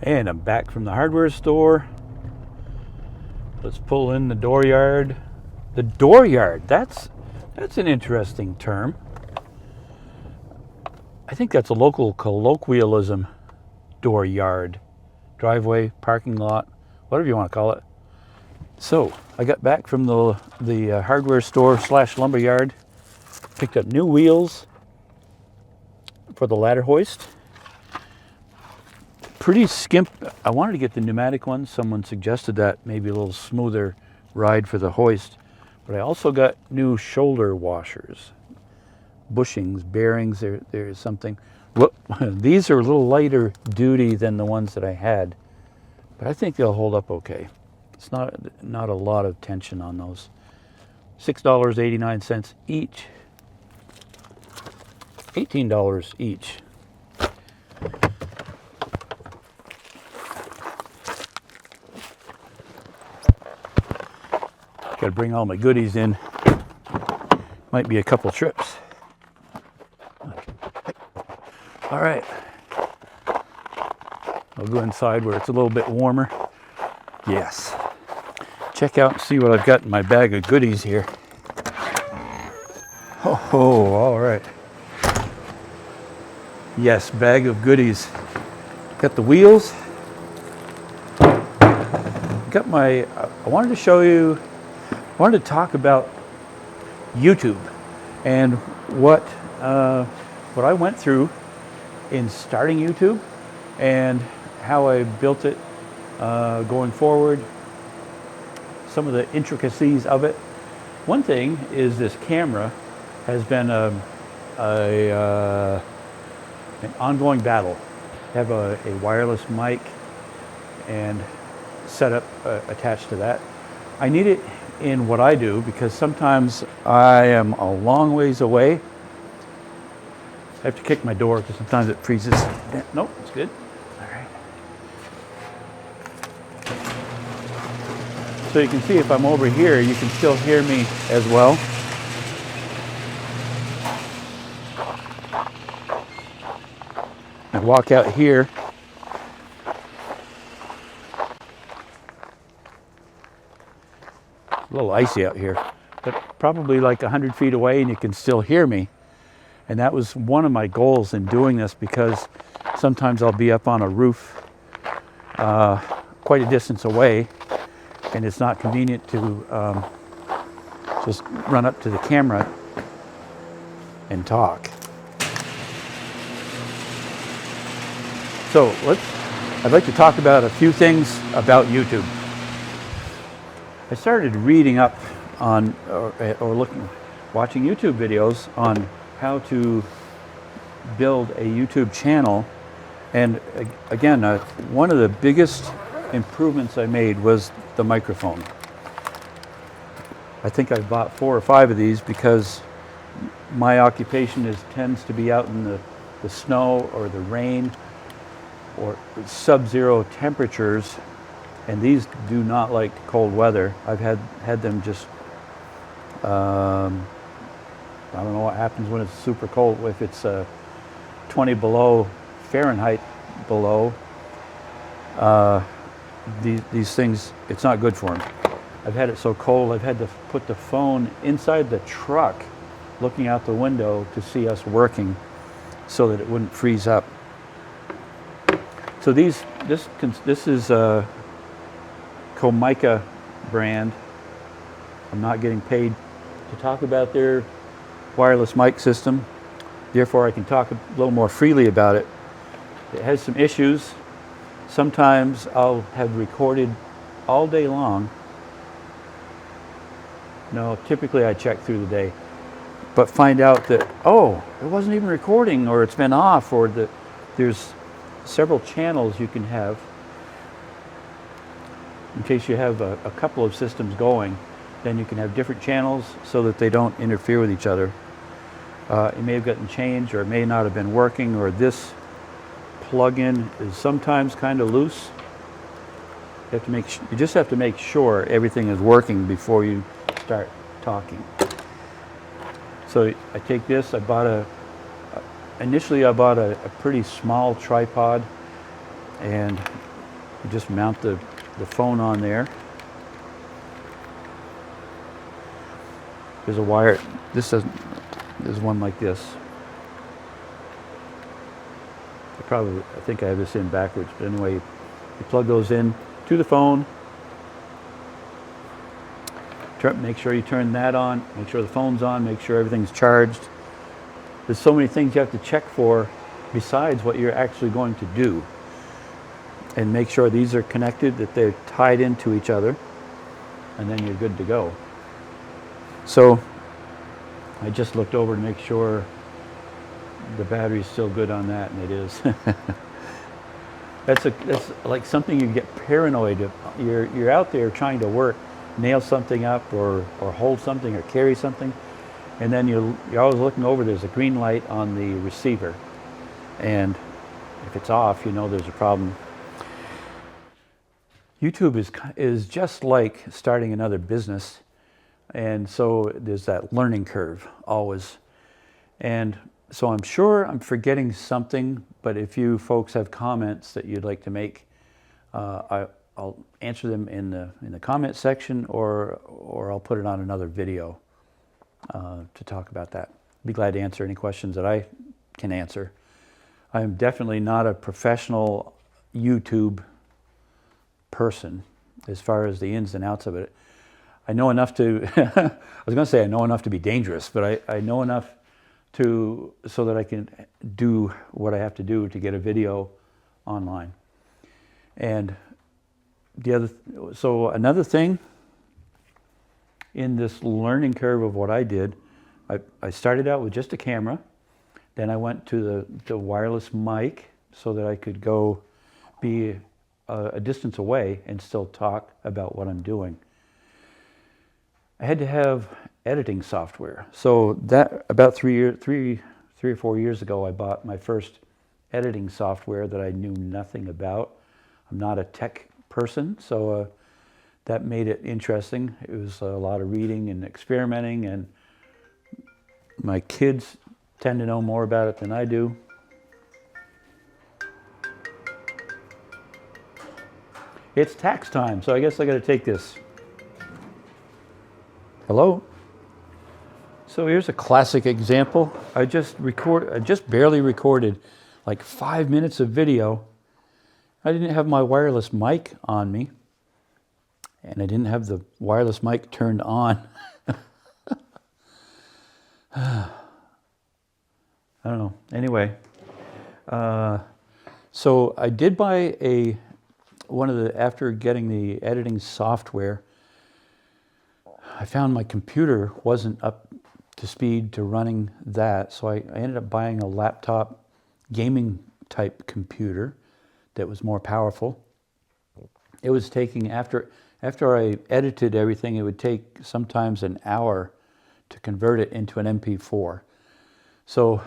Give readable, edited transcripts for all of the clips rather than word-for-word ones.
And I'm back from the hardware store. Let's pull in the dooryard. The dooryard, that's an interesting term. I think that's a local colloquialism. Dooryard, driveway, parking lot, whatever you want to call it. So I got back from the hardware store / lumberyard, picked up new wheels for the ladder hoist. Pretty skimp. I wanted to get the pneumatic ones. Someone suggested that, maybe a little smoother ride for the hoist. But I also got new shoulder washers, bushings, bearings. There's something. Look, these are a little lighter duty than the ones that I had, but I think they'll hold up okay. It's not a lot of tension on those. $6.89 each. $18 each. Got to bring all my goodies in. Might be a couple trips. All right. I'll go inside where it's a little bit warmer. Yes. Check out and see what I've got in my bag of goodies here. Oh, all right. Yes, bag of goodies. Got the wheels. Got my, I wanted to show you, I wanted to talk about YouTube and what I went through in starting YouTube and how I built it going forward, some of the intricacies of it. One thing is this camera has been an ongoing battle. I have a wireless mic and setup attached to that. I need it in what I do because sometimes I am a long ways away. I have to kick my door because sometimes it freezes. Nope, it's good. All right. So you can see if I'm over here, you can still hear me as well. I walk out here. A little icy out here, but probably like 100 feet away and you can still hear me. And that was one of my goals in doing this because sometimes I'll be up on a roof quite a distance away and it's not convenient to just run up to the camera and talk. So I'd like to talk about a few things about YouTube. I started reading up on watching YouTube videos on how to build a YouTube channel. And again, one of the biggest improvements I made was the microphone. I think I bought 4 or 5 of these because my occupation tends to be out in the snow or the rain or sub-zero temperatures. And these do not like cold weather. I've had them just, I don't know what happens when it's super cold. If it's 20 below Fahrenheit below, these things, it's not good for them. I've had it so cold, I've had to put the phone inside the truck looking out the window to see us working so that it wouldn't freeze up. So this is Comica brand. I'm not getting paid to talk about their wireless mic system, therefore I can talk a little more freely about it. It has some issues. Sometimes I'll have recorded all day long. No, typically I check through the day, but find out that, oh, it wasn't even recording, or it's been off, or there's several channels you can have in case you have a couple of systems going. Then you can have different channels so that they don't interfere with each other. It may have gotten changed, or it may not have been working, or this plug-in is sometimes kind of loose. You just have to make sure everything is working before you start talking. So I take this. Initially I bought a pretty small tripod, and You just mount the phone on there. There's a wire. This doesn't. There's one like this. I think I have this in backwards, but anyway, you plug those in to the phone. Make sure you turn that on. Make sure the phone's on. Make sure everything's charged. There's so many things you have to check for besides what you're actually going to do. And make sure these are connected, that they're tied into each other, and then you're good to go. So I just looked over to make sure the battery's still good on that, and it is. That's like something you get paranoid of. You're out there trying to work, nail something up, or hold something, or carry something, and then you're always looking over. There's a green light on the receiver, and if it's off, you know there's a problem. YouTube is just like starting another business, and so there's that learning curve always. And so I'm sure I'm forgetting something, but if you folks have comments that you'd like to make, I'll answer them in the comment section, or I'll put it on another video to talk about that. Be glad to answer any questions that I can answer. I am definitely not a professional YouTube person as far as the ins and outs of it. I know enough to, I was going to say I know enough to be dangerous, but I know enough so that I can do what I have to do to get a video online. And so another thing in this learning curve of what I did, I started out with just a camera. Then I went to the wireless mic so that I could go be a distance away and still talk about what I'm doing. I had to have editing software. So that about 3 or 4 years ago, I bought my first editing software that I knew nothing about. I'm not a tech person, so that made it interesting. It was a lot of reading and experimenting, and my kids tend to know more about it than I do. It's tax time, so I guess I got to take this. Hello? So here's a classic example. I just barely recorded like 5 minutes of video. I didn't have my wireless mic on me, and I didn't have the wireless mic turned on. I don't know. Anyway, so I did buy after getting the editing software, I found my computer wasn't up to speed to running that, so I ended up buying a laptop gaming type computer that was more powerful. It was taking, after I edited everything, it would take sometimes an hour to convert it into an MP4. So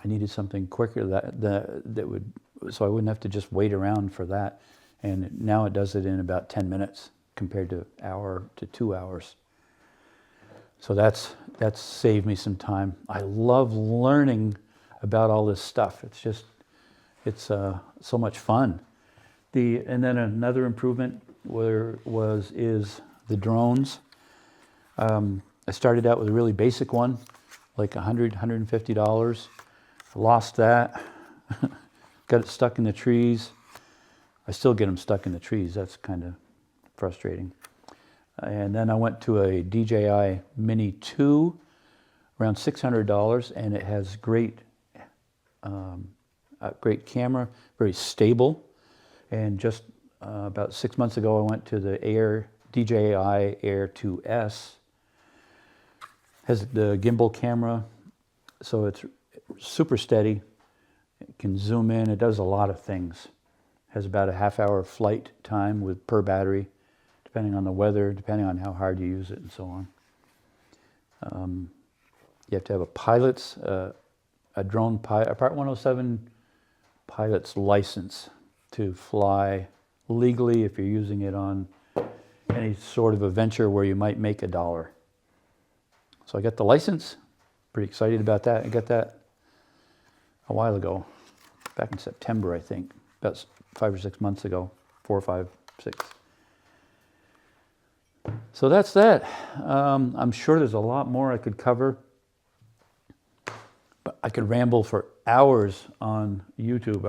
I needed something quicker that would, so I wouldn't have to just wait around for that. And now it does it in about 10 minutes compared to an hour to 2 hours. So that's saved me some time. I love learning about all this stuff. It's so much fun. And then another improvement is the drones. I started out with a really basic one, like $150. Lost that. Got it stuck in the trees. I still get them stuck in the trees. That's kind of frustrating. And then I went to a DJI Mini 2, around $600, and it has great camera, very stable. And just about 6 months ago, I went to the DJI Air 2S. Has the gimbal camera, so it's super steady. It can zoom in. It does a lot of things. Has about a half-hour flight time per battery, depending on the weather, depending on how hard you use it, and so on. You have to have a Part 107 pilot's license to fly legally if you're using it on any sort of a venture where you might make $1. So I got the license. Pretty excited about that. I got that a while ago, back in September, I think. about 5 or 6 months ago, 4, 5, 6. So that's that. I'm sure there's a lot more I could cover, but I could ramble for hours on YouTube.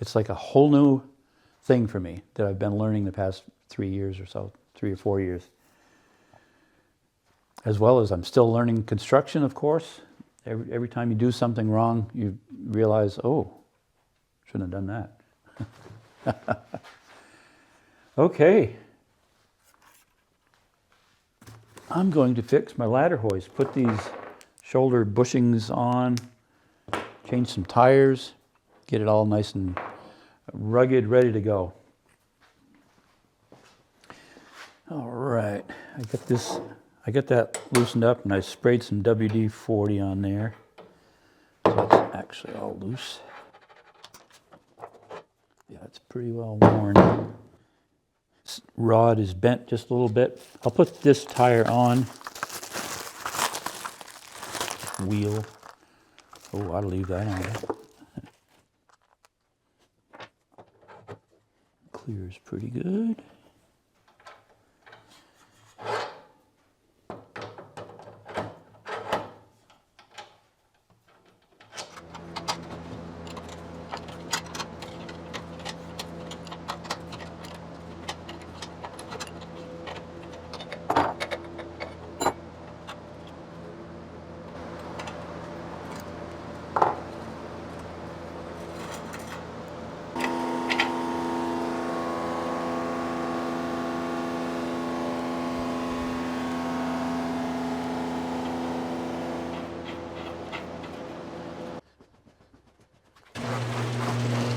It's like a whole new thing for me that I've been learning the past 3 years or so, 3 or 4 years. As well as I'm still learning construction, of course. Every time you do something wrong, you realize, oh, shouldn't have done that. Okay. I'm going to fix my ladder hoist, put these shoulder bushings on, change some tires, get it all nice and rugged, ready to go. All right, I got that loosened up, and I sprayed some WD-40 on there. So it's actually all loose. Yeah, it's pretty well worn. This rod is bent just a little bit. I'll put this tire on. Wheel. Oh, I'll leave that on. Clears pretty good.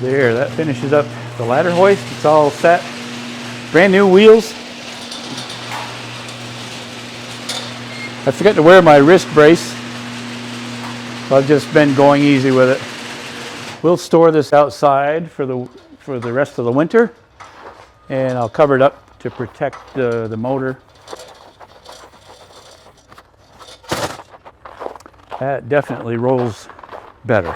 There, that finishes up the ladder hoist. It's all set. Brand new wheels. I forgot to wear my wrist brace, so I've just been going easy with it. We'll store this outside for the rest of the winter, and I'll cover it up to protect the motor. That definitely rolls better.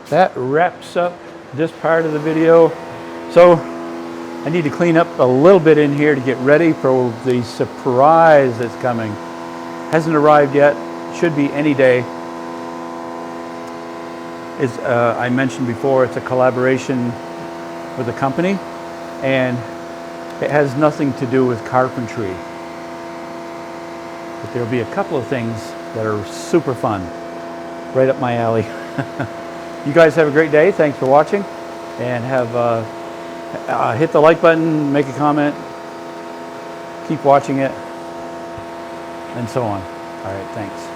That wraps up this part of the video. So I need to clean up a little bit in here to get ready for the surprise that's coming. Hasn't arrived yet, should be any day. As I mentioned before, it's a collaboration with a company, and it has nothing to do with carpentry. But there'll be a couple of things that are super fun, right up my alley. You guys have a great day. Thanks for watching, and hit the like button, make a comment, keep watching it, and so on. All right, thanks.